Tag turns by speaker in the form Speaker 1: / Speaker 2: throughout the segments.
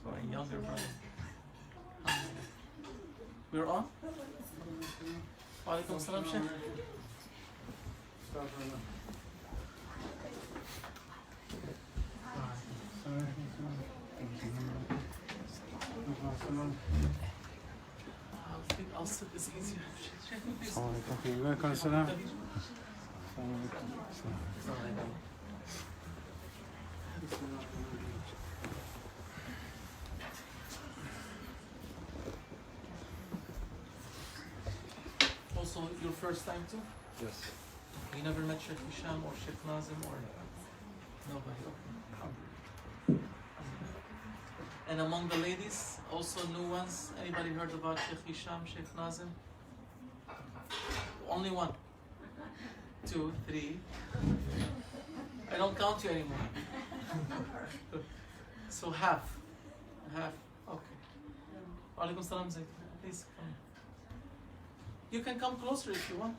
Speaker 1: My younger brother. We're on? Wa alaikum salam, Sheikh. I'll sit this easier.
Speaker 2: Welcome, salam.
Speaker 1: Also, your first time too?
Speaker 2: Yes.
Speaker 1: You never met Sheikh Hisham or Sheikh Nazim or nobody? Okay. And among the ladies, also new ones. Anybody heard about Sheikh Hisham, Sheikh Nazim? Only one. 2, 3. I don't count you anymore. So half. Okay. Wa alaikum salam, Zaid. Please come. You can come closer if you want.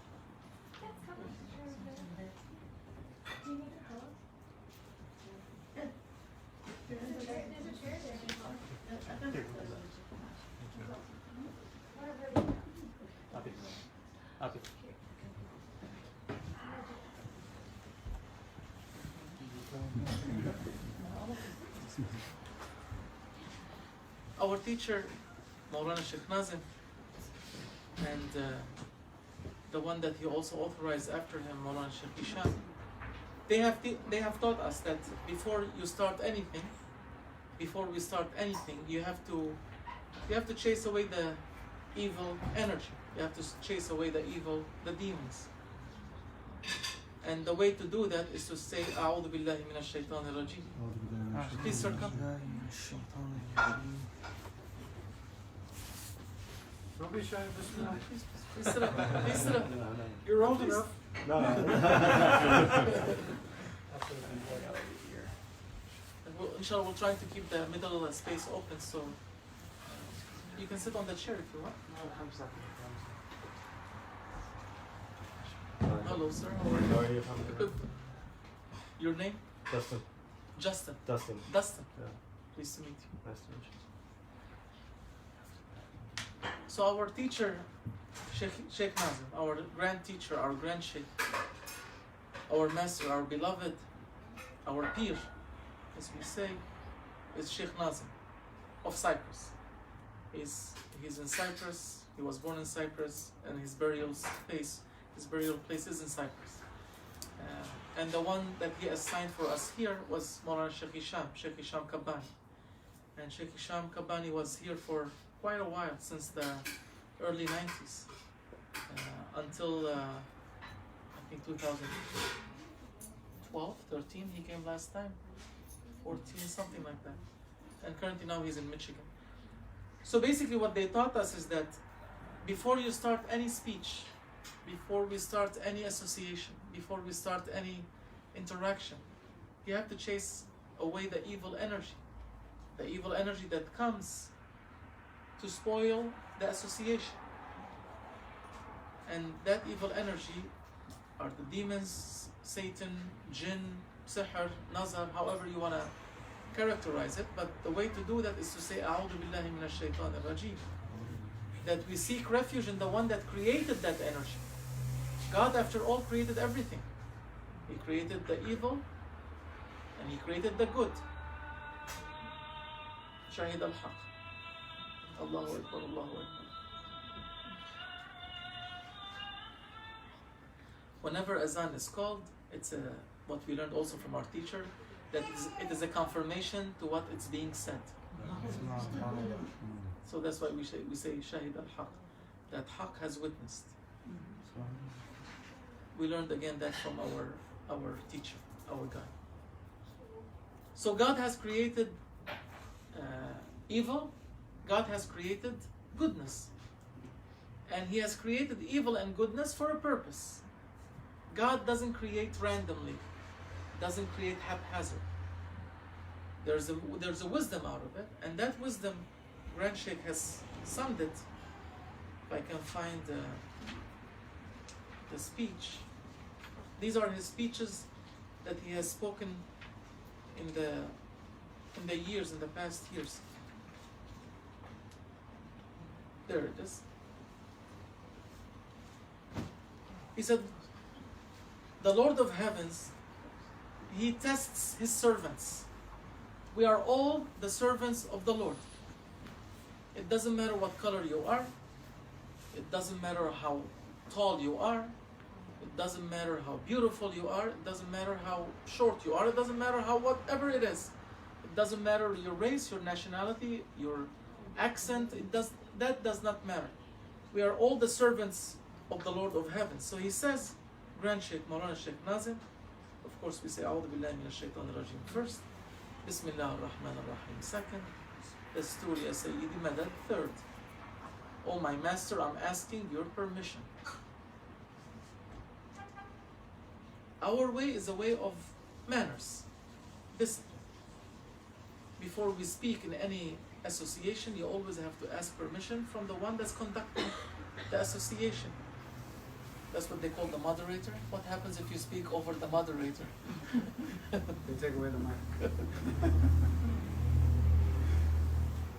Speaker 1: Our teacher, Maulana Sheikh Nazim, and the one that he also authorized after him, Maulana Sheikh Hisham, they have taught us that before we start anything, you have to chase away the evil energy. You have to chase away the demons. And the way to do that is to say, A'udhu billahi minash shaitanir rajim. Please, sir, come.
Speaker 2: Please
Speaker 1: sit up. Please sit up.
Speaker 2: You're old enough.
Speaker 1: No. Inshallah, we'll try to keep the middle of the space open, so you can sit on the chair if you want. Hello, sir.
Speaker 3: How are you?
Speaker 1: Your name?
Speaker 3: Dustin.
Speaker 1: Justin.
Speaker 3: Dustin.
Speaker 1: Dustin.
Speaker 3: Yeah.
Speaker 1: Pleased to meet you.
Speaker 3: Nice to meet you.
Speaker 1: So our teacher, Sheikh Nazim, our grand teacher, our grand Sheikh, our master, our beloved, our peer, as we say, is Sheikh Nazim of Cyprus. He's in Cyprus. He was born in Cyprus, and his burial place is in Cyprus. And the one that he assigned for us here was Maulana Sheikh Hisham Kabbani. And Sheikh Hisham Kabbani was here for quite a while, since the early 90s, until I think 2012, 13, he came last time, 14, something like that. And currently now he's in Michigan. So basically what they taught us is that before you start any speech, before we start any association, before we start any interaction, you have to chase away the evil energy that comes to spoil the association. And that evil energy are the demons, Satan, jinn, sihr, nazar, however you want to characterize it. But the way to do that is to say, A'udhu billahi minash shaitanir rajim. That we seek refuge in the one that created that energy. God, after all, created everything. He created the evil and He created the good. Shahid al-Haq. Allahu Akbar, Allahu Akbar. Whenever azan is called, it's what we learned also from our teacher, that it is a confirmation to what it's being said. So that's why we say Shahid al-Haq, that Haq has witnessed. We learned again that from our teacher, our guide. So God has created evil, God has created goodness. And He has created evil and goodness for a purpose. God doesn't create randomly, doesn't create haphazard. There's a wisdom out of it, and that wisdom, Grand Sheikh has summed it. If I can find the speech. These are his speeches that he has spoken in the past years. There it is. He said, the Lord of heavens, He tests His servants. We are all the servants of the Lord. It doesn't matter what color you are. It doesn't matter how tall you are. It doesn't matter how beautiful you are. It doesn't matter how short you are. It doesn't matter how whatever it is. It doesn't matter your race, your nationality, your accent. That does not matter. We are all the servants of the Lord of heaven. So he says, Grand Sheikh Maulana Sheikh Nazim, of course we say A'udhu Billahi Minash Shaitanir Rajim first, Bismillah ar-Rahman ar-Rahim second, Dasturi ya Sayyidi Madad third. Oh my master, I'm asking your permission. Our way is a way of manners, discipline. Before we speak in any association, you always have to ask permission from the one that's conducting the association. That's what they call the moderator. What happens if you speak over the moderator?
Speaker 2: They take away the mic.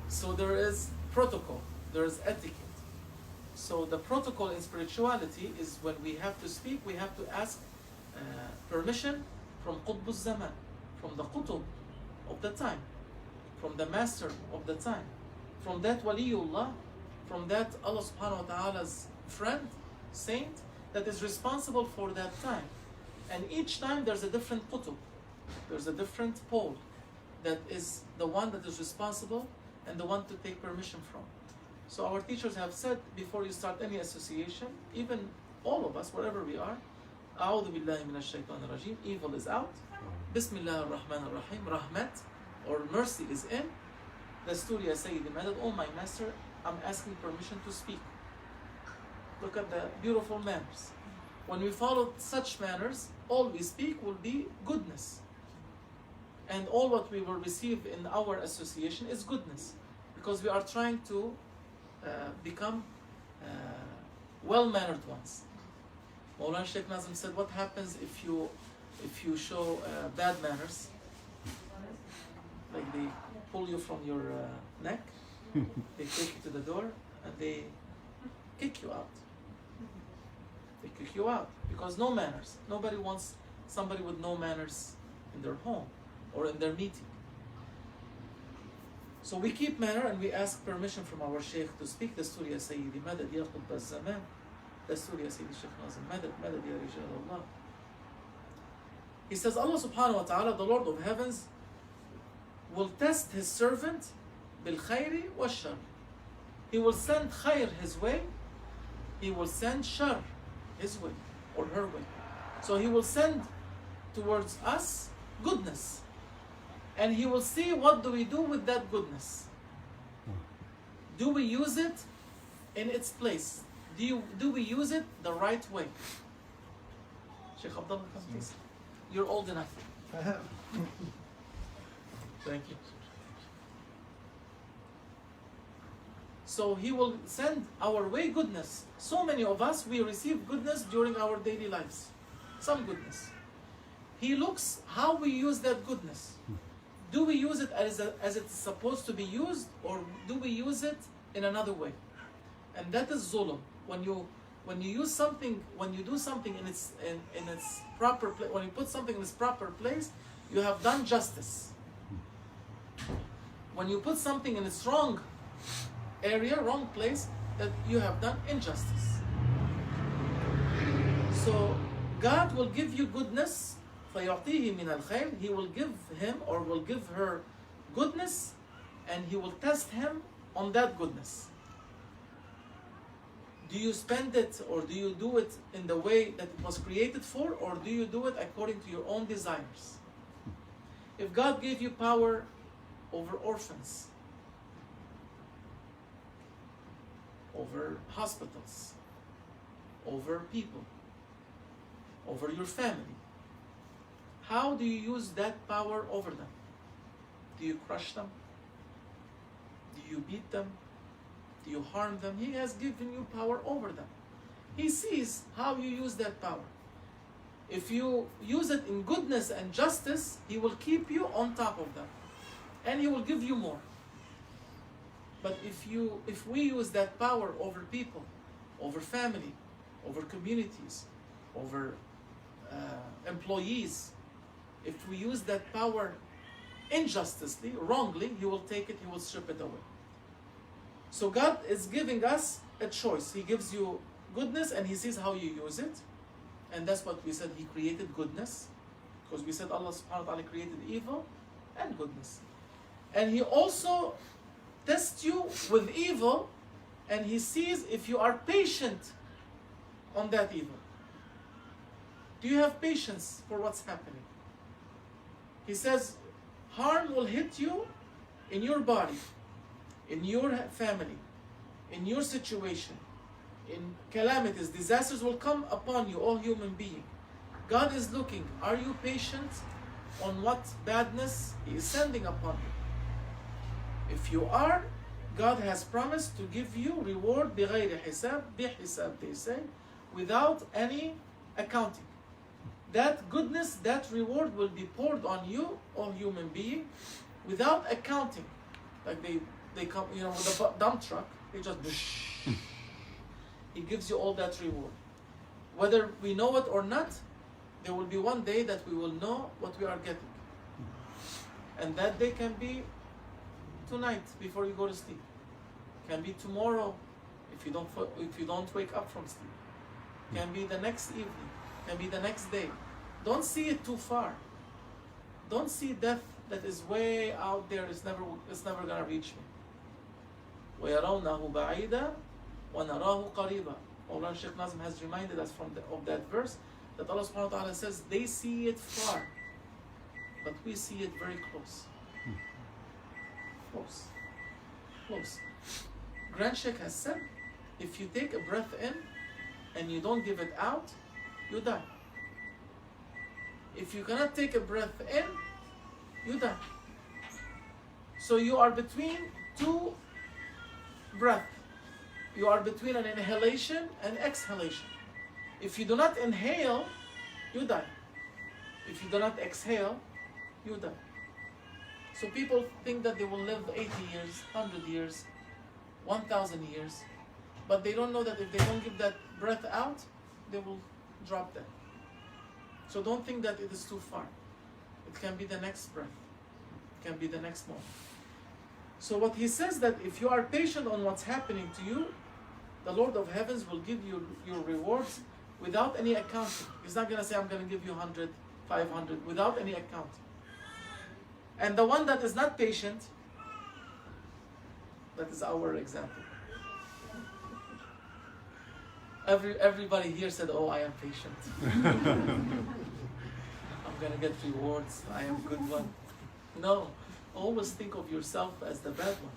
Speaker 1: So there is protocol, there is etiquette. So the protocol in spirituality is when we have to speak, we have to ask permission from Qutb al-Zaman, from the Qutb of the time, from the master of the time, from that Waliullah, from that Allah subhanahu wa ta'ala's friend, saint, that is responsible for that time. And each time there's a different Qutb, there's a different pole that is the one that is responsible and the one to take permission from. So our teachers have said, before you start any association, even all of us, wherever we are, A'udhu Billahi Minash Shaitanir Rajim, evil is out, Bismillah ar-Rahman ar-Rahim, Rahmat, or mercy is in, Dasturi ya Sayyidi Madad, oh my master, I'm asking permission to speak. Look at the beautiful manners. When we follow such manners, all we speak will be goodness. And all what we will receive in our association is goodness. Because we are trying to become well-mannered ones. Maulana Sheikh Nazim said, what happens if you show bad manners? Like they pull you from your neck, they take you to the door, and they kick you out. They kick you out because no manners. Nobody wants somebody with no manners in their home or in their meeting. So we keep manner and we ask permission from our Shaykh to speak. Dasturi ya Sayyidi Madad ya Qutb al-Zaman. Dasturi ya Sayyidi Shaykh Nazim Madad Madad ya Rijal Allah. He says Allah subhanahu wa ta'ala, the Lord of heavens, will test his servant bil khayri wa shar. He will send khayr his way. He will send shar his way or her way. So he will send towards us goodness. And he will see what do we do with that goodness. Do we use it in its place? Do we use it the right way? Sheikh Abdullah, come please. You're old enough. Thank you. So he will send our way goodness. So many of us, we receive goodness during our daily lives. Some goodness. He looks how we use that goodness. Do we use it as it's supposed to be used, or do we use it in another way? And that is zulm. When you use something, when you do something in its proper place, when you put something in its proper place, you have done justice. When you put something in its wrong area, wrong place, that you have done injustice. So God will give you goodness. فَيُعْطِيهِ مِنَ الْخَيْرِ. He will give him or will give her goodness, and he will test him on that goodness. Do you spend it, or do you do it in the way that it was created for, or do you do it according to your own desires? If God gave you power over orphans, over hospitals, over people, over your family, how do you use that power over them? Do you crush them? Do you beat them? Do you harm them? He has given you power over them. He sees how you use that power. If you use it in goodness and justice, he will keep you on top of them. And he will give you more. But if we use that power over people, over family, over communities, over employees, if we use that power injustly, wrongly, He will take it, He will strip it away. So God is giving us a choice. He gives you goodness and He sees how you use it. And that's what we said, He created goodness. Because we said Allah subhanahu wa ta'ala created evil and goodness. And He also tests you with evil, and He sees if you are patient on that evil. Do you have patience for what's happening? He says, harm will hit you in your body, in your family, in your situation, in calamities, disasters will come upon you, all human being. God is looking, are you patient on what badness He is sending upon you? If you are, God has promised to give you reward بغير حساب, بحساب they say, without any accounting. That goodness, that reward will be poured on you, all human being, without accounting. Like they come, with a dump truck, they just He gives you all that reward. Whether we know it or not, there will be one day that we will know what we are getting. And that day can be tonight before you go to sleep. Can be tomorrow if you don't wake up from sleep. Can be the next evening. Can be the next day. Don't see it too far. Don't see death that is way out there. It's never gonna reach me. وَيَرَوْنَهُ بَعِيدًا وَنَرَاهُ قَرِيبًا. Mawlana Shaykh Nazim has reminded us of that verse that Allah subhanahu wa ta'ala says they see it far, but we see it very close. Close. Grand Sheikh has said, if you take a breath in and you don't give it out, you die. If you cannot take a breath in, you die. So you are between two breaths. You are between an inhalation and exhalation. If you do not inhale, you die. If you do not exhale, you die. So people think that they will live 80 years, 100 years, 1,000 years, but they don't know that if they don't give that breath out, they will drop dead. So don't think that it is too far. It can be the next breath. It can be the next moment. So what he says that if you are patient on what's happening to you, the Lord of Heavens will give you your rewards without any accounting. He's not going to say, I'm going to give you 100, 500, without any accounting. And the one that is not patient, that is our example. Everybody here said, oh, I am patient. I'm going to get rewards. I am a good one. No, always think of yourself as the bad one.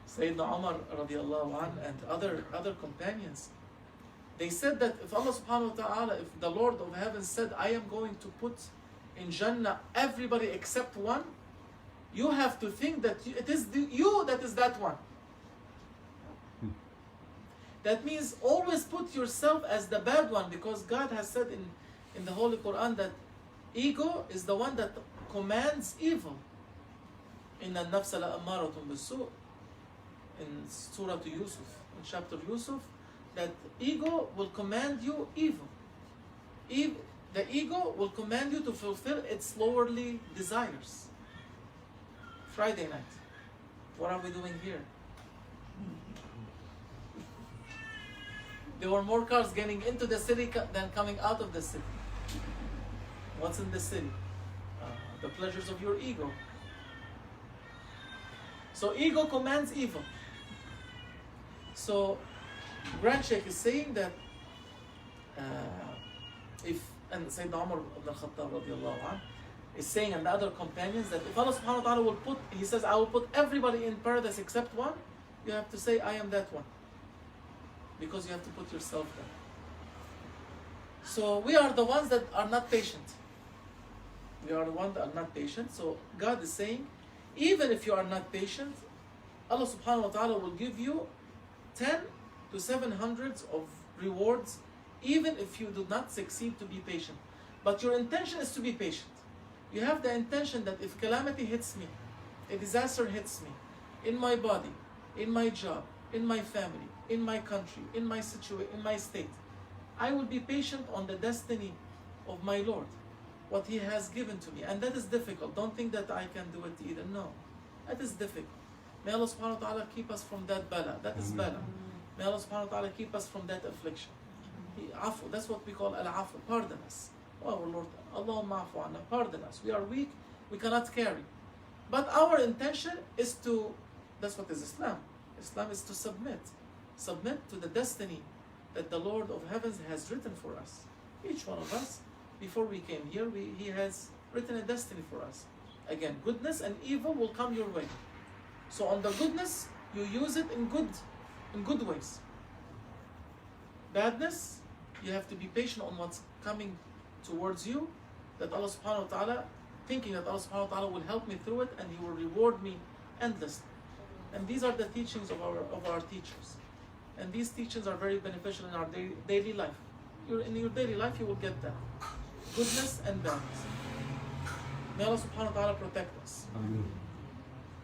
Speaker 1: Sayyidina Umar radiallahu anh and other companions, they said that if Allah subhanahu wa ta'ala, if the Lord of Heaven said, I am going to put in Jannah everybody except one, you have to think that it is you that is that one. That means always put yourself as the bad one, because God has said in the Holy Quran that ego is the one that commands evil. إِنَّ النَّفْسَ لَأَمَّارَةٌ بِالسُّوءِ in Surah to Yusuf, in chapter Yusuf, that ego will command you evil. The ego will command you to fulfill its lowerly desires. Friday night, what are we doing here? There were more cars getting into the city than coming out of the city. What's in the city? The pleasures of your ego. So ego commands evil. So Grand Sheikh is saying that and Sayyidina Umar ibn al-Khattab radiallahu anh is saying, and the other companions, that if Allah subhanahu wa ta'ala will put, he says, I will put everybody in paradise except one, you have to say, I am that one. Because you have to put yourself there. So we are the ones that are not patient. We are the ones that are not patient. So God is saying, even if you are not patient, Allah subhanahu wa ta'ala will give you 10 to 700 of rewards, even if you do not succeed to be patient. But your intention is to be patient. You have the intention that if calamity hits me, a disaster hits me, in my body, in my job, in my family, in my country, in my in my state, I will be patient on the destiny of my Lord, what He has given to me. And that is difficult. Don't think that I can do it either. No, that is difficult. May Allah subhanahu wa ta'ala keep us from that bala. That is bala. May Allah subhanahu wa ta'ala keep us from that affliction. Afu, that's what we call al-afu, pardon us. Oh our Lord, Allahumma afu anna, pardon us. We are weak, we cannot carry. But our intention is to, that's what is Islam. Islam is to submit. Submit to the destiny that the Lord of heavens has written for us. Each one of us, before we came here, He has written a destiny for us. Again, goodness and evil will come your way. So on the goodness, you use it in good ways. Badness, you have to be patient on what's coming towards you, that Allah subhanahu wa ta'ala, thinking that Allah subhanahu wa ta'ala will help me through it and He will reward me endlessly. And these are the teachings of our teachers. And these teachings are very beneficial in our daily life. In your daily life, you will get that. Goodness and badness. May Allah subhanahu wa ta'ala protect us.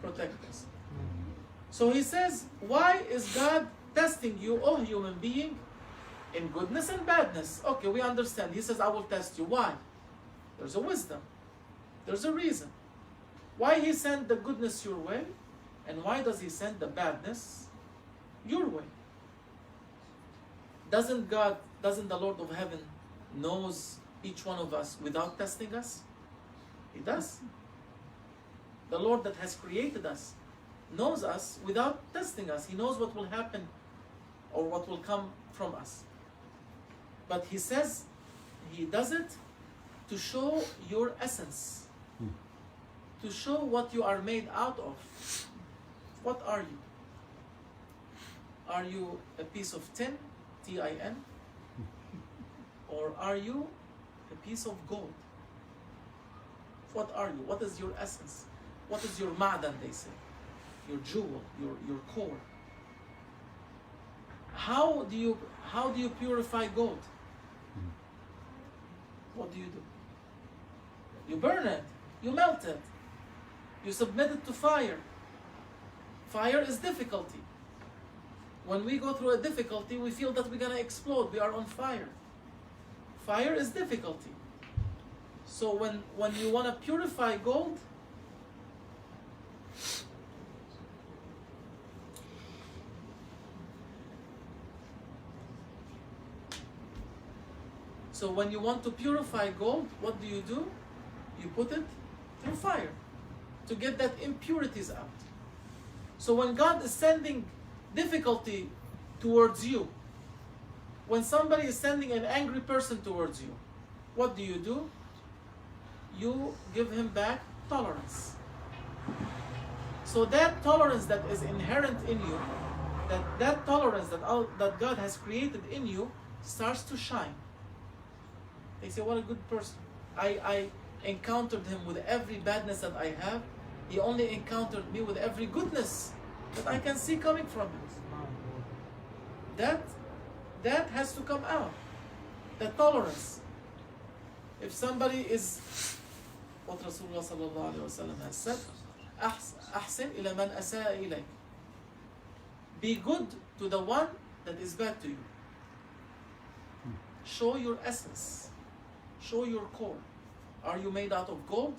Speaker 1: Protect us. So He says, why is God testing you, O human being, in goodness and badness? Okay, we understand. He says, I will test you. Why? There's a wisdom. There's a reason. Why He sent the goodness your way, and why does He send the badness your way? Doesn't the Lord of heaven knows each one of us without testing us? He does. The Lord that has created us knows us without testing us. He knows what will happen or what will come from us. But He says He does it to show your essence, to show what you are made out of. What are you? Are you a piece of tin, T-I-N? Or are you a piece of gold? What are you? What is your essence? What is your ma'dan, they say? Your jewel, your core. How do you purify gold? What do? You burn it, you melt it, you submit it to fire. Fire is difficulty. When we go through a difficulty, we feel that we're gonna explode, we are on fire. Fire is difficulty. So when you wanna purify gold, so when you want to purify gold, what do? You put it through fire to get that impurities out. So when God is sending difficulty towards you, when somebody is sending an angry person towards you, what do? You give him back tolerance. So that tolerance that is inherent in you, that tolerance that God has created in you starts to shine. They say, what a good person. I encountered him with every badness that I have. He only encountered me with every goodness that I can see coming from him. That has to come out. The tolerance. If somebody is, what Rasulullah sallallahu alaihi wasallam has said, أحسن إلى من أساء إليك. Be good to the one that is bad to you. Show your essence. Show your core. Are you made out of gold?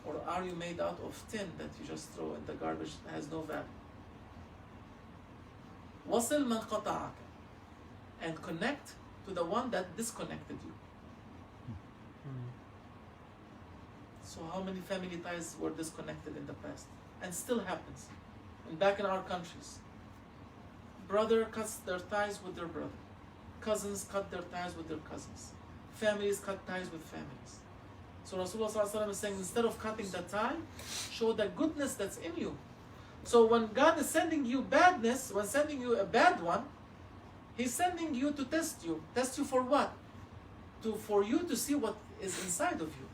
Speaker 1: Or are you made out of tin that you just throw in the garbage that has no value? وَصِلْ مَنْ قَطَعَكَ. And connect to the one that disconnected you. So how many family ties were disconnected in the past? And still happens. And back in our countries. Brother cuts their ties with their brother. Cousins cut their ties with their cousins. Families cut ties with families. So Rasulullah ﷺ is saying, instead of cutting the tie, show the goodness that's in you. So when God is sending you badness, when sending you a bad one, He's sending you to test you. Test you for what? For you to see what is inside of you.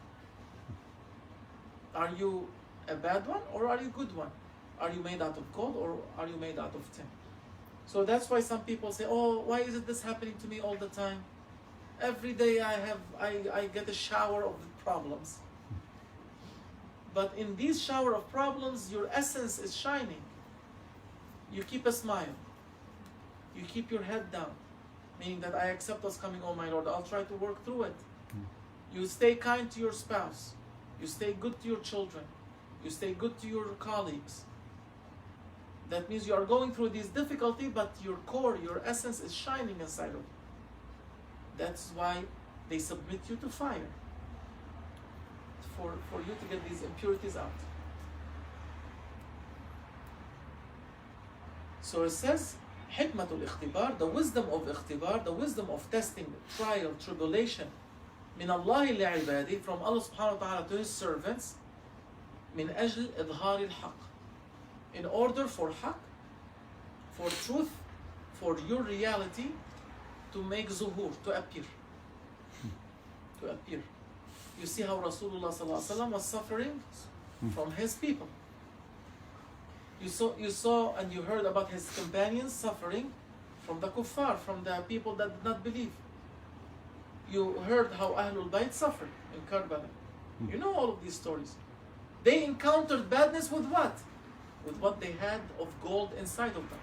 Speaker 1: Are you a bad one or are you a good one? Are you made out of gold or are you made out of tin? So that's why some people say, oh, why is this happening to me all the time? Every day I get a shower of problems. But in these shower of problems, your essence is shining. You keep a smile. You keep your head down, meaning that I accept what's coming, oh my Lord, I'll try to work through it. You stay kind to your spouse. You stay good to your children. You stay good to your colleagues. That means you are going through this difficulty, but your core, your essence is shining inside of you. That's why they submit you to fire, for you to get these impurities out. So it says, Hikmatul ikhtibar, the wisdom of ikhtibar, the wisdom of testing, trial, tribulation, min Allah li'ibadi, from Allah subhanahu wa ta'ala to His servants, min ajl idhar al-haq, in order for haq, for truth, for your reality to make zuhur, to appear. To appear. You see how Rasulullah sallallahu alaihi wasallam was suffering from his people. You saw and you heard about his companions suffering from the kuffar, from the people that did not believe. You heard how Ahlul Bayt suffered in Karbala. You know all of these stories. They encountered badness with what? With what they had of gold inside of them.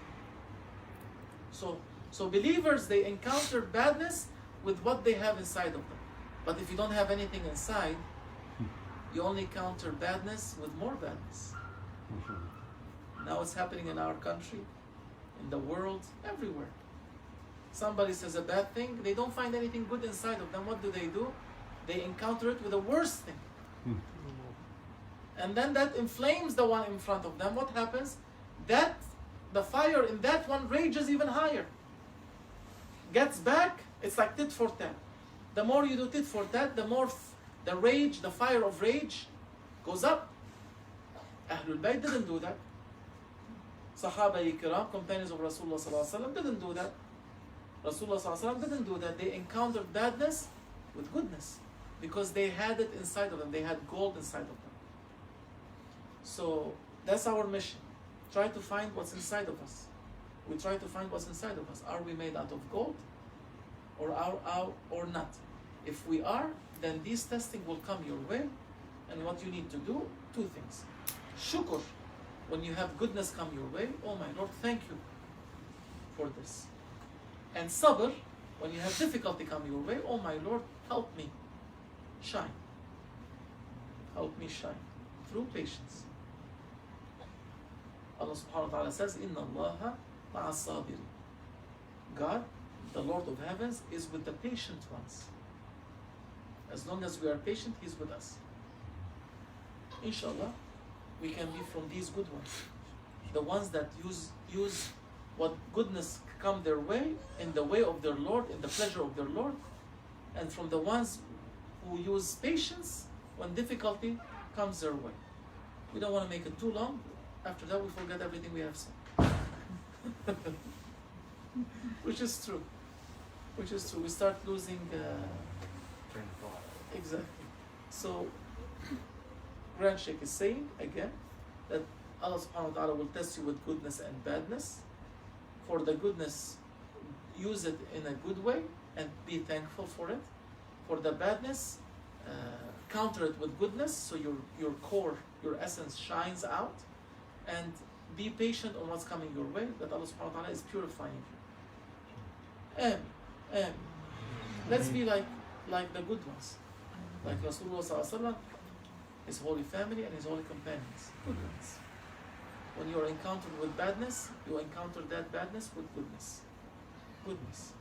Speaker 1: So believers, they encounter badness with what they have inside of them. But if you don't have anything inside, you only counter badness with more badness. Now it's happening in our country, in the world, everywhere. Somebody says a bad thing, they don't find anything good inside of them. What do? They encounter it with the worst thing. And then that inflames the one in front of them. What happens? The fire in that one rages even higher. Gets back, it's like tit for tat. The more you do tit for tat, the more the rage, the fire of rage goes up. Ahlul Bayt didn't do that. Sahaba Ikram, companions of Rasulullah sallallahu alaihi wasallam, didn't do that. Rasulullah sallallahu alaihi wasallam didn't do that. They encountered badness with goodness because they had it inside of them. They had gold inside of them. So that's our mission. Try to find what's inside of us. We try to find what's inside of us. Are we made out of gold or not? If we are, then this testing will come your way. And what you need to do, two things. Shukr, when you have goodness come your way, oh my Lord, thank you for this. And sabr, when you have difficulty come your way, oh my Lord, help me shine. Help me shine through patience. Allah subhanahu wa ta'ala says, Inna Allaha ma'as sabirin. God, the Lord of heavens, is with the patient ones. As long as we are patient, He's with us. Inshallah, we can be from these good ones. The ones that use what goodness come their way, in the way of their Lord, in the pleasure of their Lord. And from the ones who use patience when difficulty comes their way. We don't want to make it too long. After that, we forget everything we have said. Which is true. We start losing...
Speaker 2: Train of thought.
Speaker 1: Exactly. So, Grand Sheikh is saying again that Allah subhanahu wa ta'ala will test you with goodness and badness. For the goodness, use it in a good way and be thankful for it. For the badness, counter it with goodness so your core, your essence shines out. And be patient on what's coming your way, that Allah subhanahu wa ta'ala is purifying you. Let's be like the good ones. Like Rasulullah sallallahu alaihi wasallam, his holy family and his holy companions. Good ones. When you are encountered with badness, you encounter that badness with goodness. Goodness.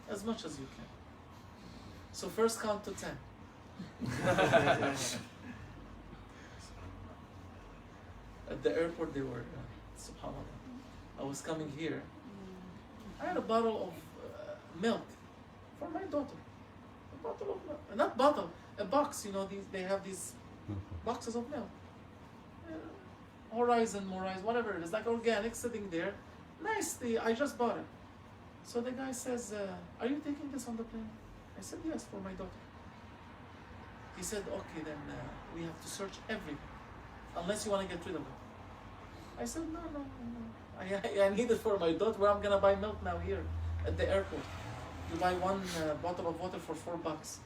Speaker 1: As much as you can. So first count to 10. At the airport they were, subhanAllah. I was coming here. I had a bottle of milk for my daughter. A bottle of milk. Not bottle, a box, they have these boxes of milk. Horizon, whatever it is, like organic, sitting there. Nicely, I just bought it. So the guy says, are you taking this on the plane? I said, yes, for my daughter. He said, okay, then we have to search everything, unless you want to get rid of it. I said, no. I need it for my daughter. Where I'm going to buy milk now here at the airport. You buy one bottle of water for $4.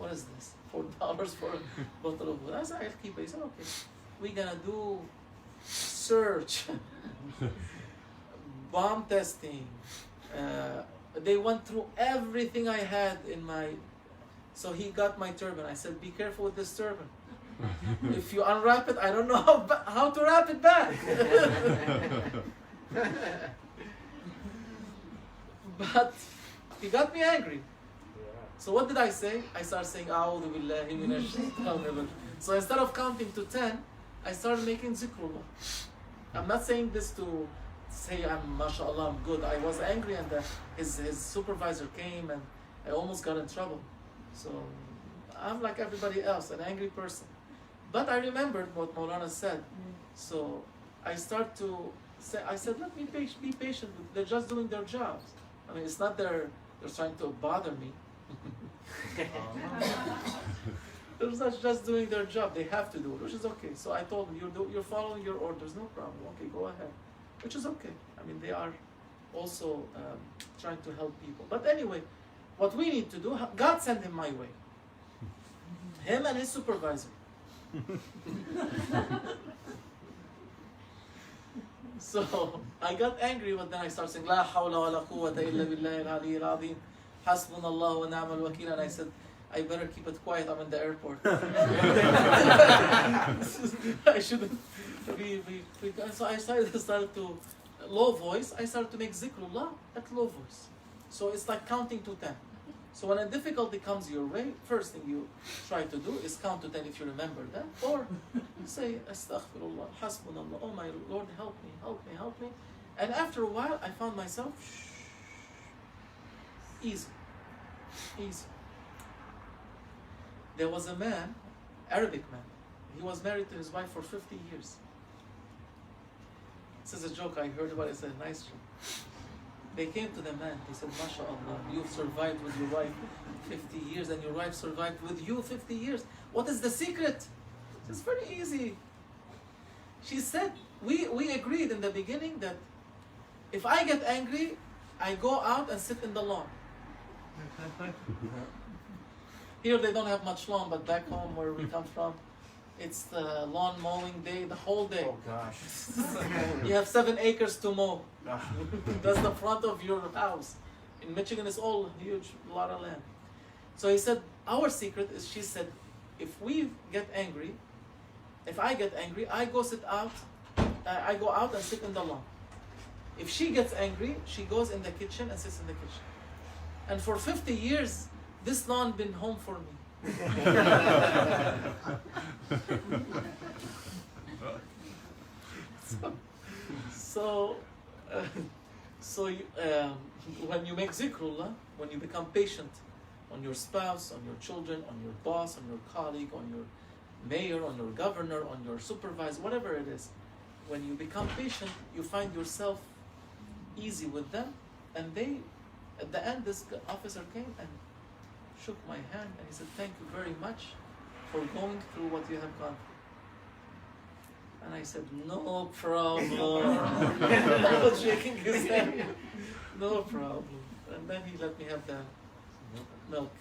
Speaker 1: what is this? $4 for a bottle of water. I said, I'll keep it. He said, okay. We're gonna do search, bomb testing. They went through everything I had in my. So he got my turban. I said, be careful with this turban. If you unwrap it, I don't know how to wrap it back. But he got me angry. So what did I say? I started saying, A'udhu billahi minash shaitanir rajim. So instead of counting to 10, I started making zikrullah. I'm not saying this to say mashallah, I'm good. I was angry and his supervisor came and I almost got in trouble. So I'm like everybody else, an angry person. But I remembered what Maulana said. So I start to say, I said, let me be patient. They're just doing their jobs. I mean, it's not they're trying to bother me. They're just doing their job. They have to do it, which is okay. So I told them, you're following your orders, no problem. Okay, go ahead. Which is okay. I mean, they are also trying to help people. But anyway, what we need to do, God sent him my way. Him and his supervisor. So I got angry, but then I started saying, La hawla wa la quwwata illa billahi al-ali al-azim. Hasbunallah wa ni'mal wakeel. And I said, I better keep it quiet, I'm in the airport. I shouldn't be. So I started to, low voice, I started to make zikrullah at low voice. So it's like counting to 10. So when a difficulty comes your way, first thing you try to do is count to 10 if you remember that. Or say, Astaghfirullah, Hasbunallah, oh my Lord, help me, help me, help me. And after a while, I found myself, easy, easy. There was a man, Arabic man, he was married to his wife for 50 years. This is a joke I heard about it, it's a nice joke. They came to the man, they said, MashaAllah, you've survived with your wife 50 years and your wife survived with you 50 years. What is the secret? It's very easy. She said, we agreed in the beginning that if I get angry, I go out and sit in the lawn. Here they don't have much lawn, but back home where we come from, it's the lawn mowing day, the whole day.
Speaker 2: Oh gosh.
Speaker 1: You have 7 acres to mow. That's the front of your house. In Michigan, it's all huge, a lot of land. So he said, our secret is, she said, if we get angry, if I get angry, I go out and sit in the lawn. If she gets angry, she goes in the kitchen and sits in the kitchen. And for 50 years, this lawn been home for me. So when you make zikrullah, when you become patient on your spouse, on your children, on your boss, on your colleague, on your mayor, on your governor, on your supervisor, whatever it is, when you become patient, you find yourself easy with them. And they, at the end, this officer came and shook my hand and he said, thank you very much for going through what you have gone through. And I said, no problem. I was shaking his hand. No problem. And then he let me have the milk.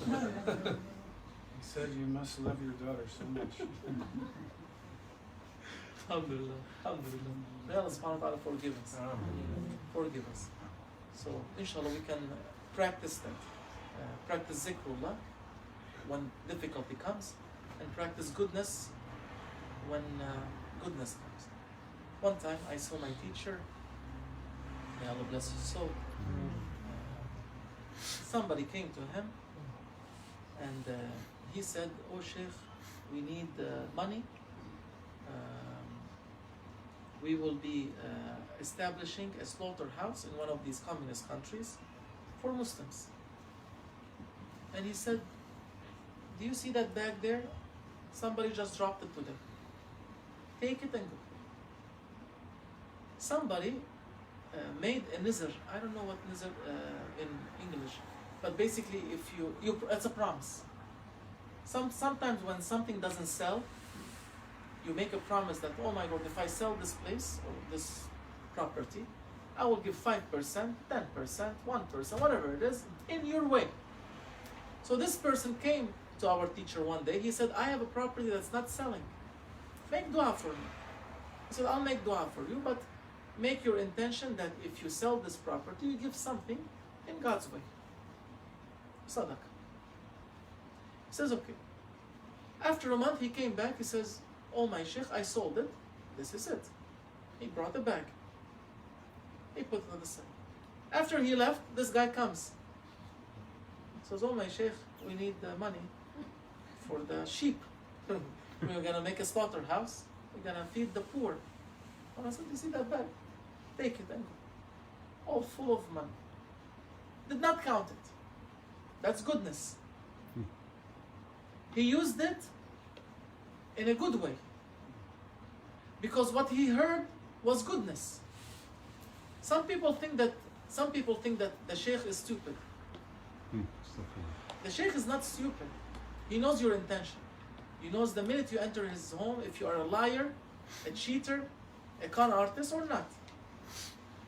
Speaker 3: He said you must love your daughter so much.
Speaker 1: Alhamdulillah. Alhamdulillah. May Allah subhanahu wa ta'ala forgive us. Forgive us. So inshallah we can practice that. Practice zikrullah when difficulty comes, and practice goodness when goodness comes. One time I saw my teacher, may Allah bless his soul. Somebody came to him and he said, oh Sheikh, we need money. We will be establishing a slaughterhouse in one of these communist countries for Muslims. And he said, do you see that bag there? Somebody just dropped it today. Take it and go. Somebody made a nizr. I don't know what nizr in English, but basically if you it's a promise. Sometimes when something doesn't sell, you make a promise that, oh my God, if I sell this place or this property, I will give 5%, 10%, 1%, whatever it is, in your way. So this person came to our teacher one day. He said, I have a property that's not selling. Make dua for me. He said, I'll make dua for you, but make your intention that if you sell this property, you give something in God's way. Sadaqah. He says, okay. After a month, he came back. He says, oh my sheikh, I sold it. This is it. He brought the bag. He put it on the side. After he left, this guy comes. He says, oh my sheikh, we need the money for the sheep. We're going to make a slaughterhouse. We're going to feed the poor. And I said, you see that bag? Take it and go. All full of money. Did not count it. That's goodness. He used it in a good way. Because what he heard was goodness. Some people think that the sheikh is stupid. The sheikh is not stupid. He knows your intention. He knows the minute you enter his home if you are a liar, a cheater, a con artist or not.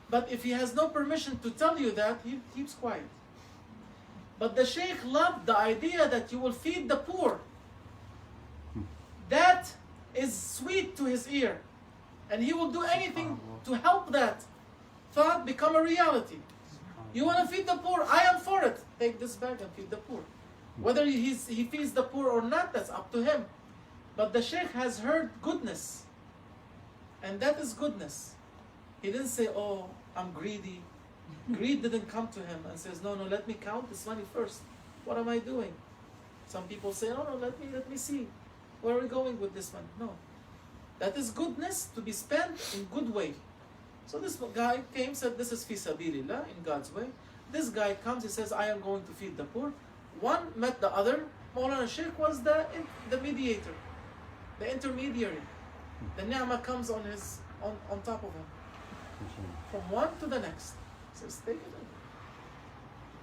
Speaker 1: But if he has no permission to tell you that, he keeps quiet. But the sheikh loved the idea that you will feed the poor. That is sweet to his ear. And he will do anything to help that thought become a reality. You want to feed the poor? I am for it. Take this bag and feed the poor. Whether he feeds the poor or not, that's up to him. But the sheikh has heard goodness. And that is goodness. He didn't say, oh, I'm greedy. Greed didn't come to him and says, no, let me count this money first. What am I doing? Some people say, no, let me see. Where are we going with this money? No. That is goodness to be spent in good way. So this guy came, said, this is fi sabilillah, in God's way. This guy comes, he says, I am going to feed the poor. One met the other. Maulana Sheikh was the mediator, the intermediary. The ni'mah comes on top of him. From one to the next. He says, take it in.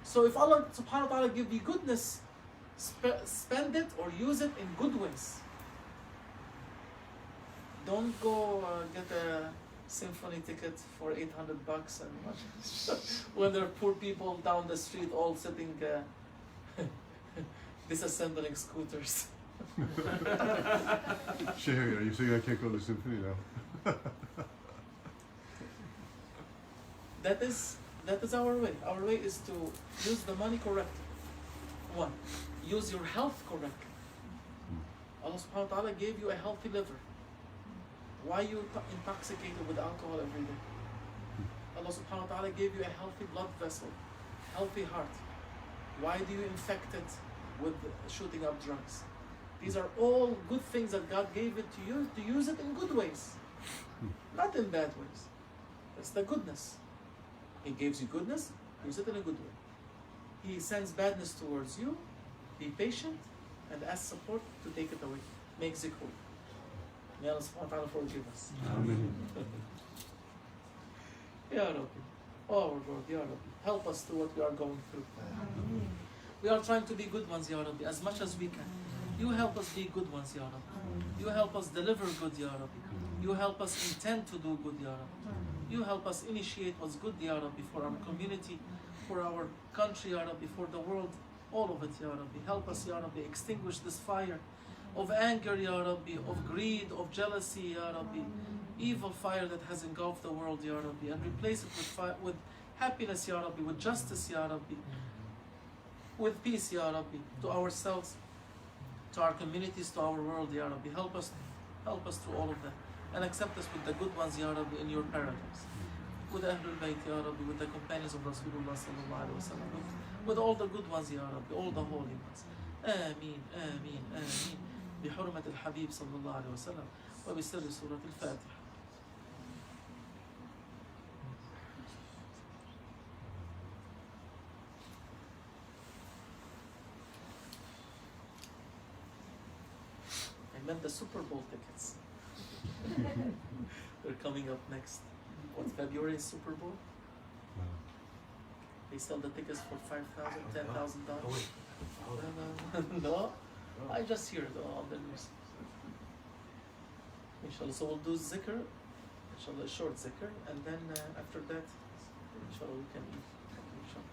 Speaker 1: So if Allah subhanahu wa ta'ala give you goodness, spend it or use it in good ways. Don't go get a symphony ticket for $800 and when there are poor people down the street all sitting disassembling scooters.
Speaker 4: Sherry, are you saying I can't go to the symphony now?
Speaker 1: That is our way. Our way is to use the money correctly. One, use your health correctly. Allah subhanahu wa ta'ala gave you a healthy liver. Why are you intoxicated with alcohol every day? Allah subhanahu wa ta'ala gave you a healthy blood vessel, healthy heart. Why do you infect it with shooting up drugs? These are all good things that God gave it to you to use it in good ways, not in bad ways. That's the goodness. He gives you goodness, use it in a good way. He sends badness towards you, be patient and ask support to take it away. Make zikr. May Allah subhanahu wa ta'ala forgive us.
Speaker 4: Amen.
Speaker 1: Ya Rabbi. Oh our Lord, Ya Rabbi. Help us through what we are going through. We are trying to be good ones, Ya Rabbi, as much as we can. You help us be good ones, Ya Rabbi. You help us deliver good, Ya Rabbi. You help us intend to do good, Ya Rabbi. You help us initiate what's good, Ya Rabbi, for our community, for our country, Ya Rabbi, for the world, all of it, Ya Rabbi. Help us, Ya Rabbi, extinguish this fire of anger, Ya Rabbi, of greed, of jealousy, Ya Rabbi, evil fire that has engulfed the world, Ya Rabbi, and replace it with happiness, Ya Rabbi, with justice, Ya Rabbi, with peace, Ya Rabbi, to ourselves, to our communities, to our world, Ya Rabbi. Help us through all of that, and accept us with the good ones, Ya Rabbi, in your paradise. With Ahlul Bayt, Ya Rabbi, with the companions of Rasulullah sallallahu alaihi wasallam, with all the good ones, Ya Rabbi, all the holy ones. Ameen, Ameen, Ameen. بحرمة الحبيب صلى الله عليه وسلم وبسر سورة الفاتحة. I meant the Super Bowl tickets. They're coming up next. What, February is Super Bowl? They sell the tickets for $5,000, $10,000. No? I just hear it on the news. Inshallah, so we'll do zikr, inshallah, a short zikr, and then after that, inshallah, we can eat. Inshallah.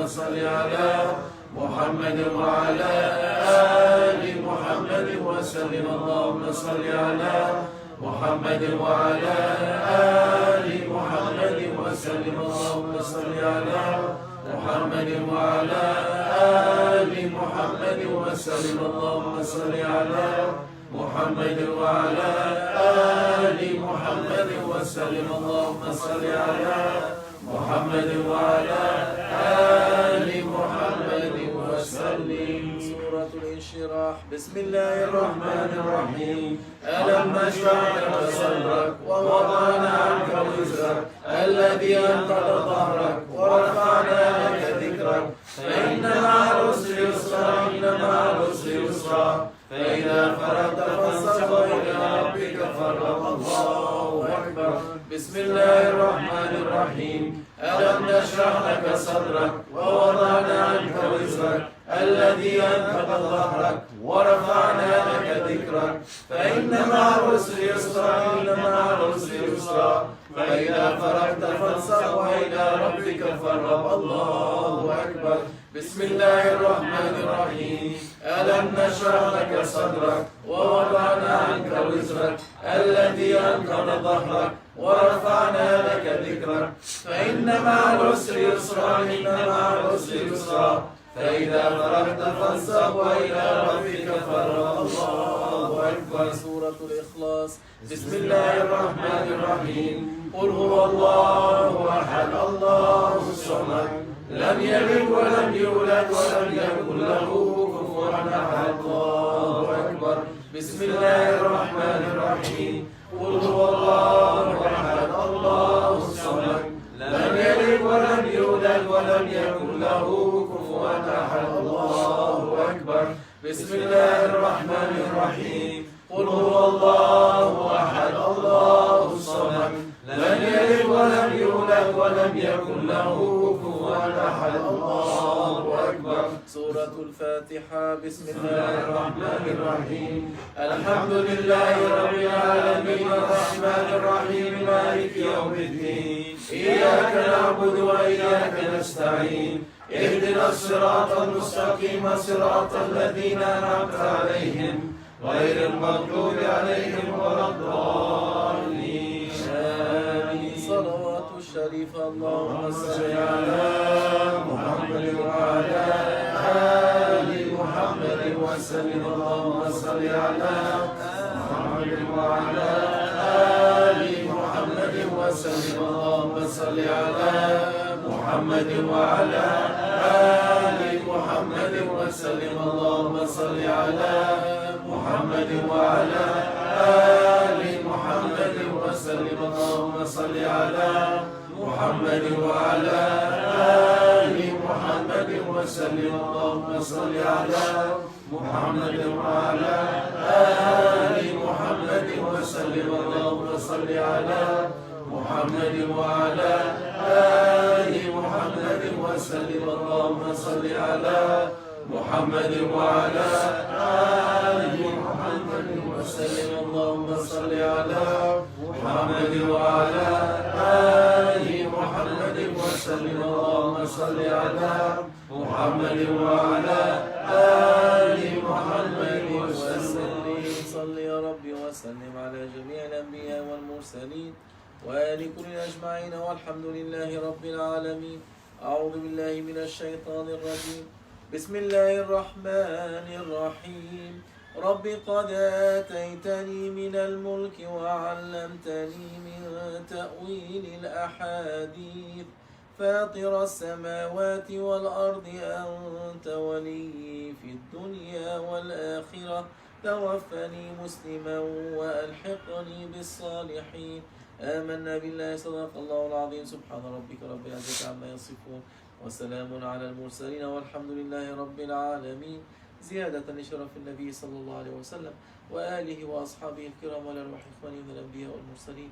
Speaker 1: اللهم صل على محمد وعلى آل محمد وسلم اللهم صل على محمد وعلى آل محمد وسلم اللهم صل على محمد وعلى آل محمد وسلم اللهم صل على محمد وعلى آل محمد وسلم اللهم صل على محمد وعلى آل محمد وسلم. سورة الانشراح. بسم الله الرحمن الرحيم. ألم نشرح لك صدرك ووضعنا عنك وزرك الذي أنقض ظهرك ورفعنا لك ذكرك فإن مع العسر يسرا إن مع العسر يسرا فإذا فرغت فانصب إلى ربك فارغب. الله أكبر. بسم الله الرحمن الرحيم. ألم نشرح لك صدرك ووضعنا عنك وزرك الذي أنقض ظهرك ورفعنا لك ذكرك فإن مع العسر يسرا إن مع العسر يسرا فإذا فرغت فانصب إلى ربك فارغب. الله أكبر. بسم الله الرحمن الرحيم. ألم نشرح لك صدرك ووضعنا عنك وزرك الذي أنقض ظهرك ورفعنا لك ذكرك فإن مع العسر يسرا إن مع العسر يسرا فإذا فرغت فانصب إلى ربك فارغب. الله أكبر. سورة الإخلاص. بسم الله الرحمن الرحيم. قل هو الله أحد الله الصمد لم يلد ولم يولد ولم يكن له كفوا أحد. الله أكبر. بسم الله الرحمن الرحيم. قل هو الله أحد الله الصمد لم يلد ولم يولد ولم يكن له كفوا أحد. الله أكبر. بسم الله الرحمن الرحيم. قل هو الله أحد الله الصمد لم يلد ولم يولد ولم يكن له كفوا أحد. الله أكبر. سورة الفاتحة. بسم الله الرحمن الرحيم. الحمد لله رب العالمين الرحمن الرحيم مالك يوم الدين إياك نعبد وإياك نستعين اهدنا الصراط المستقيم صراط الذين أنعمت عليهم غير المغضوب عليهم ولا الضالين. آمين. صلوات الشريف. اللهم صل على محمد وعلى آل محمد وسلم اللهم صل على محمد وعلى آل محمد وسلم اللهم صل على محمد وعلى آل محمد وسلم اللهم صل على محمد وعلى آل محمد وسلم اللهم صل على محمد وعلى آل محمد وسلم اللهم صل على محمد وعلى آل محمد وسلم اللهم صل على محمد وعلى آل محمد وسلم اللهم صل على محمد وعلى آل محمد وسلم اللهم صل على محمد وعلى آل محمد وسلم اللهم صل على محمد وعلى آل محمد وسلم. صل يا ربي وسلم على جميع الأنبياء والمرسلين وآل كل أجمعين والحمد لله رب العالمين. أعوذ بالله من الشيطان الرجيم. بسم الله الرحمن الرحيم. رب قد آتيتني من الملك وعلمتني من تأويل الأحاديث فاطر السماوات والأرض أنت ولي في الدنيا والآخرة توفني مسلما وألحقني بالصالحين. آمنا بالله صدق الله العظيم. سبحان ربك رب العزة عما يصفون وسلام على المرسلين والحمد لله رب العالمين. زيادة لشرف النبي صلى الله عليه وسلم وآله وأصحابه الكرام والأرواح إخواني من الأنبياء والمرسلين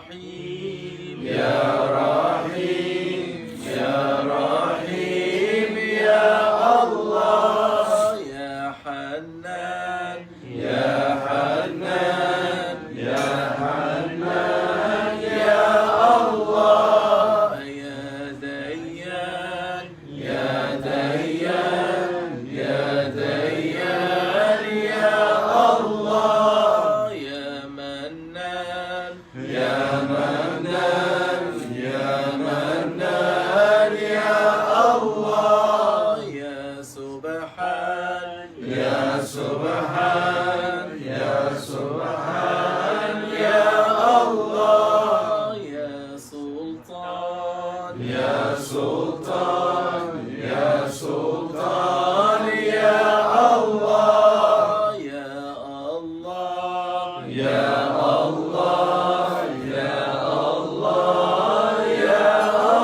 Speaker 5: رحيم يا رحيم يا رحيم يا الله يا حنان يا حنان يا حنان يا الله يا ديان يا ديان يا ديان يا الله يا منان يا منان يا منان يا الله يا سبحان يا سبحان يا سبحان يا الله يا سلطان يا سلطان يا سلطان يا الله يا الله يا الله يا الله يا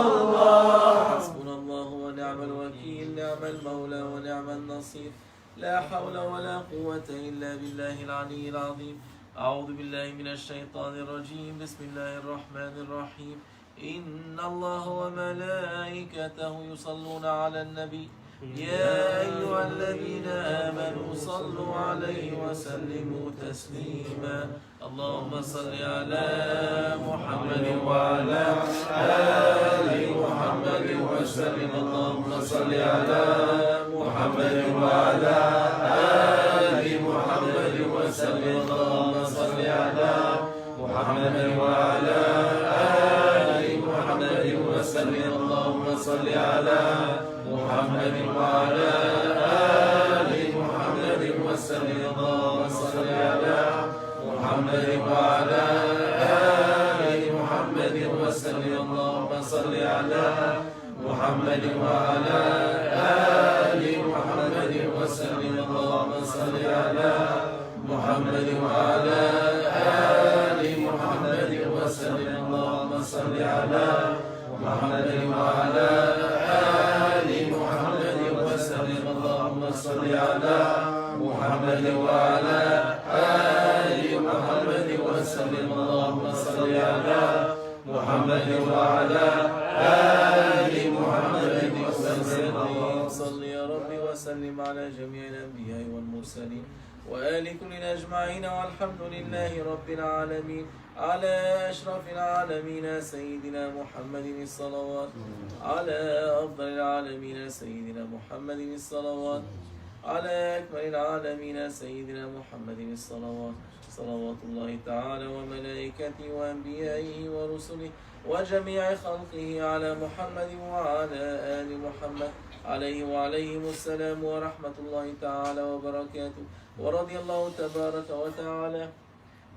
Speaker 5: الله حسبنا الله ونعم الوكيل نعم المولى ونعم النصير لا حول ولا قوة إلا بالله العلي العظيم أعوذ بالله من الشيطان الرجيم بسم الله الرحمن الرحيم إن الله وملائكته يصلون على النبي يا أيها الذين آمنوا صلوا عليه وسلموا تسليما اللهم صل على محمد وعلى آل محمد وسلم اللهم صل على محمد وعلى آل محمد وسلم اللهم صل على محمد وعلى آل محمد وسلم اللهم صل على محمد وعلى آل محمد وسلم اللهم صل على محمد وعلى آل محمد وسلم اللهم صل على محمد وعلى آل محمد وسلم اللهم صل على محمد وعلى آل محمد وسلم اللهم صل على محمد وعلى آل محمد وسلم اللهم صل على محمد وعلى آل محمد وسلم اللهم صل على محمد وعلى آل محمد وسلم اللهم صل يا رب وسلم على جميع الأنبياء والمرسلين وآل كل أجمعين والحمد لله رب العالمين على أشرف العالمين سيدنا محمد الصلوات على أفضل العالمين سيدنا محمد الصلوات على أكمل العالمين سيدنا محمد الصلوات صلوات الله تعالى وملائكته وأنبيائه ورسله وجميع خلقه على محمد وعلى آل محمد عليه وعليهم السلام ورحمة الله تعالى وبركاته ورضي الله تبارك وتعالى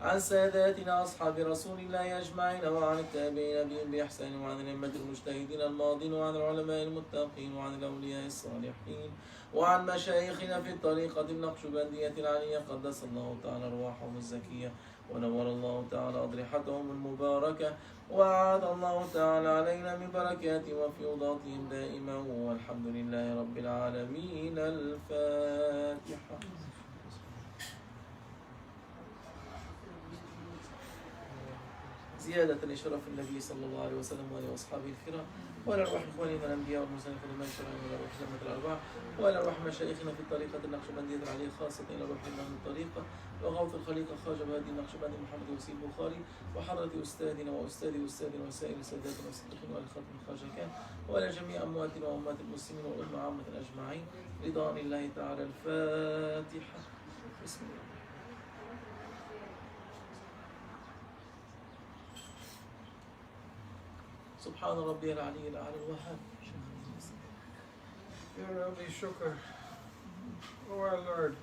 Speaker 5: عن ساداتنا أصحاب رسول الله أجمعين وعن التابعين بهم بإحسان وعن الأئمة المجتهدين الماضين وعن العلماء المتقين وعن الأولياء الصالحين وعن مشايخنا في الطريقة النقشبندية العلية قدس الله تعالى أرواحهم الزكية ونور الله تعالى أضرحتهم المباركة وأعاد الله تعالى علينا من بركاته وفيوضاتهم دائما والحمد لله رب العالمين الفاتحة. زيادة لشرف النبي صلى الله عليه وسلم وآله وأصحابه الكرام وإلى أرواح إخواننا الأنبياء والمرسلين خدماء الشرع وإلى أرواح الأئمة الأربعة وإلى أرواح مشايخنا في الطريقة النقشبندية العلية خاصة إلى أرواح إمام الطريقة وغوث الخليقة خواجة هادي النقشبندي محمد وسيم البخاري وحضرة أستاذنا وأستاذ أستاذنا وسائر ساداتنا والصديقين وآل خاتم الخواجة كان وإلى جميع أمواتنا وأموات المسلمين والأمة عامة أجمعين رضوان الله تعالى. الفاتحة. بسم الله. سبحان ربي العلي الأعلى الوهاب.
Speaker 3: Ya Rabbi Shukr, O our Lord,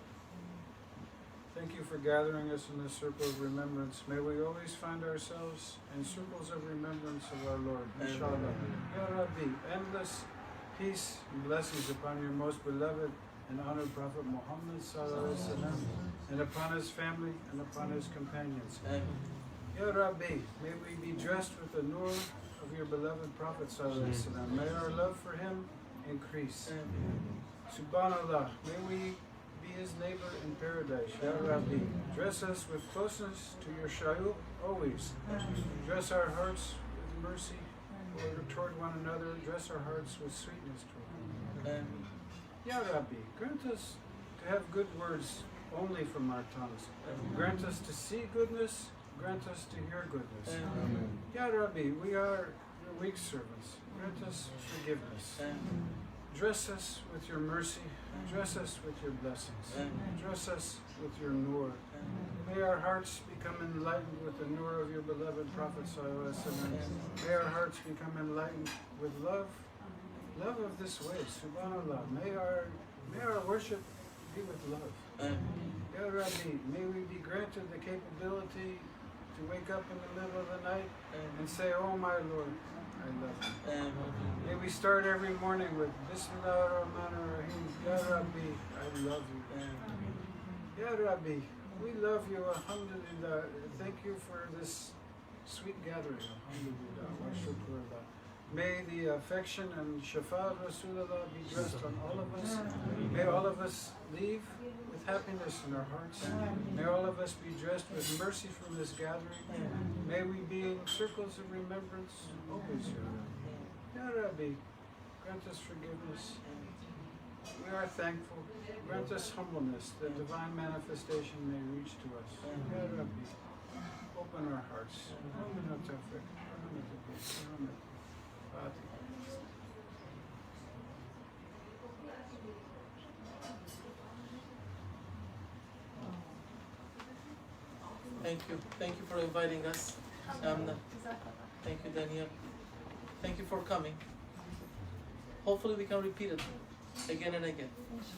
Speaker 3: thank you for gathering us in this circle of remembrance. May we always find ourselves in circles of remembrance of our Lord, inshallah. Ya Rabbi, endless peace and blessings upon your most beloved and honored Prophet Muhammad sallallahu alaihi wasallam, and upon his family and upon his companions. Ya Rabbi, may we be dressed with the Nour of your beloved Prophet sallallahu alaihi wasallam. May our love for him increase. Subhanallah, may we be his neighbor in paradise. Ya Rabbi, dress us with closeness to your shayuk always. Dress our hearts with mercy toward one another. Dress our hearts with sweetness toward one another. Ya Rabbi, grant us to have good words only from our tongues. Grant us to see goodness. Grant us to hear goodness. Ya Rabbi, we are your weak servants. Grant us forgiveness. Dress us with your mercy. Dress us with your blessings. Dress us with your Nour. May our hearts become enlightened with the Nour of your beloved Prophet ﷺ. May our hearts become enlightened with love of this way. Subhanallah. May our worship be with love. Ya Rabbi, may we be granted the capability to wake up in the middle of the night and say, "Oh my Lord, I love you." May we start every morning with Bismillah ar-Rahman ar-Rahim. Ya Rabbi, I love you. Ya Rabbi, we love you. Alhamdulillah. Thank you for this sweet gathering. Alhamdulillah. Wa shukrullah. May the affection and shafa of Rasulullah be dressed on all of us. May all of us leave with happiness in our hearts. May all of us be dressed with mercy from this gathering. May we be in circles of remembrance always, Ya Rabbi. Ya Rabbi, grant us forgiveness. We are thankful. Grant us humbleness, that divine manifestation may reach to us. Ya Rabbi, open our hearts. Open our tawfiq.
Speaker 5: Thank you. Thank you for inviting us. Thank you, Daniel. Thank you for coming. Hopefully we can repeat it again and again.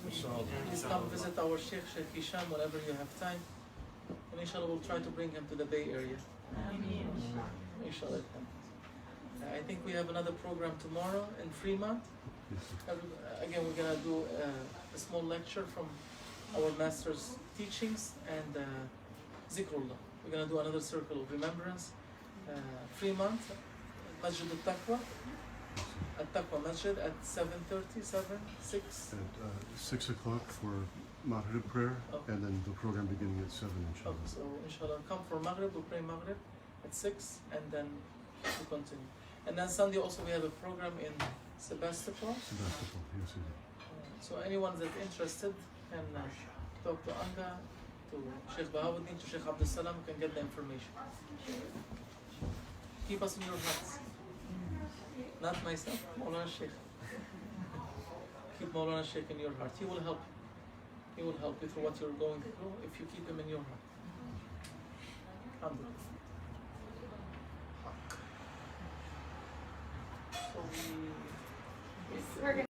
Speaker 5: Please come visit our Sheikh Hisham whenever you have time. And inshallah we'll try to bring him to the Bay Area. Inshallah. I think we have another program tomorrow in Fremont. Again, we're going to do a small lecture from our master's teachings and Zikrullah. We're going to do another circle of remembrance. Fremont, Masjid al-Taqwa, Al-Taqwa Masjid at 7:30, 6?
Speaker 4: At 6 o'clock for Maghrib prayer, and then the program beginning at 7, inshallah.
Speaker 5: Okay, so inshallah, come for Maghrib, we'll pray Maghrib at 6, and then we'll continue. And then Sunday also we have a program in Sebastopol.
Speaker 4: Sebastopol, yes, indeed.
Speaker 5: So anyone that's interested can talk to Anga, to Sheikh Bahauddin, to Sheikh Abdul Salam, can get the information. Keep us in your hearts. Not myself, Maulana Sheikh. Keep Maulana Sheikh in your heart. He will help you. He will help you through what you're going through if you keep him in your heart.